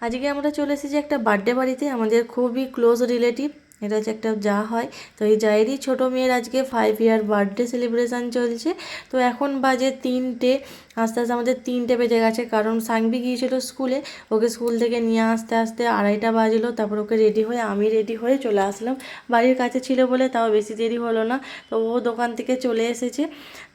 আজকে আমরা চলে এসেছি একটা বার্থডে বাড়িতে, আমাদের খুবই ক্লোজ রিলেটিভ। এটা হচ্ছে একটা যা হয়, তো এই জায়েরই ছোটো মেয়ের আজকে 5 ইয়ার বার্থডে সেলিব্রেশান চলছে। তো এখন বাজে 3টে, আস্তে আস্তে আমাদের 3টে বেজে গেছে, কারণ সাংবি গিয়েছিল স্কুলে। ওকে স্কুল থেকে নিয়ে আসতে আসতে 2:30 বাজলো। তারপর ওকে রেডি হয়ে আমি রেডি হয়ে চলে আসলাম, বাড়ির কাছে ছিল বলে তাও বেশি দেরি হলো না। তো ও দোকান থেকে চলে এসেছে।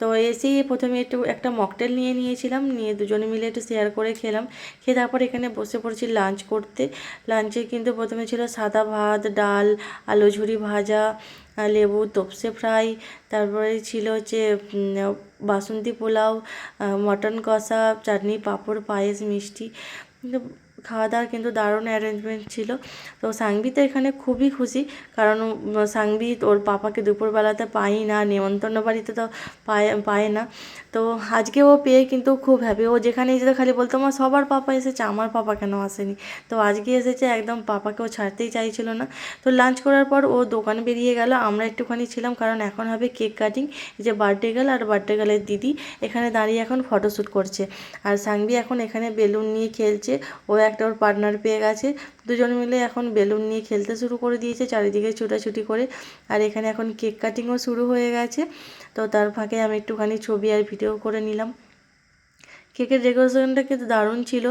তো এসেই প্রথমে একটা মকটেল নিয়ে নিয়েছিলাম, নিয়ে দুজনে মিলে একটু শেয়ার করে খেলাম। খেয়ে তারপর এখানে বসে পড়েছি লাঞ্চ করতে। লাঞ্চে কিন্তু প্রথমে ছিল সাদা ভাত, ডাল, আলু ঝুরি ভাজা, লেবু তোপসে ফ্রাই, তারপরে ছিল হচ্ছে বাসন্তী পোলাও, মটন কষা, চাটনি, পাঁপড়, পায়েস, মিষ্টি। কিন্তু খাওয়া দাওয়ার কিন্তু দারুণ অ্যারেঞ্জমেন্ট ছিল। তো সাংবি তো এখানে খুবই খুশি, কারণ সাংবি ওর পাপাকে দুপুরবেলাতে পাই না, নেমন্তন্ন বাড়িতে তো পায় না। তো আজকে ও পেয়ে কিন্তু খুব হ্যাপি। ও যেখানেই যেত খালি বলতো মা সবার পাপা এসেছে, আমার পাপা কেন আসেনি। তো আজকে এসেছে, একদম পাপাকে ও ছাড়তেই চাইছিল না। তো লাঞ্চ করার পর ও দোকানে বেরিয়ে গেল, আমরা একটুখানি ছিলাম, কারণ এখন হবে কেক কাটিং। যে বার্থডে গার্ল আর বার্থডে গার্লের দিদি এখানে দাঁড়িয়ে এখন ফটোশ্যুট করছে। আর সাংবি এখন এখানে বেলুন নিয়ে খেলছে। ও একটা ওর পার্টনার পেয়ে গেছে, দুজন মিলে এখন বেলুন নিয়ে খেলতে শুরু করে দিয়েছে চারিদিকে ছুটাছুটি করে। আর এখানে এখন কেক কাটিংও শুরু হয়ে গেছে। তো তার ফাঁকে আমি একটুখানি ছবি আর ভিডিও করে নিলাম। কেকের ডেকোরেশনটা কিন্তু দারুণ ছিল,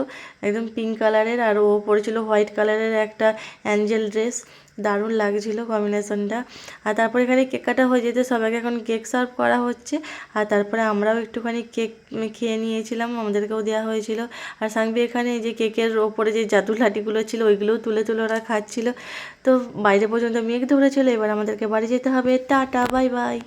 একদম পিঙ্ক কালারের, আর ও পরেছিল হোয়াইট কালারের একটা অ্যাঞ্জেল ড্রেস। দারুণ লাগছিল কম্বিনেশনটা। আর তারপরে এখানে কেক কাটা হয়ে যেতে সবাইকে এখন কেক সার্ভ করা হচ্ছে। আর তারপরে আমরাও একটুখানি কেক খেয়ে নিয়েছিলাম, আমাদেরকেও দেওয়া হয়েছিল। আর সাংবি এখানে এই যে কেকের ওপরে যে জাদু লাঠিগুলো ছিল ওইগুলোও তুলে তুলে ওরা খাচ্ছিল। তো বাইরে পর্যন্ত মেঘ ধরেছিল, এবার আমাদেরকে বাড়ি যেতে হবে। Tata, bye bye.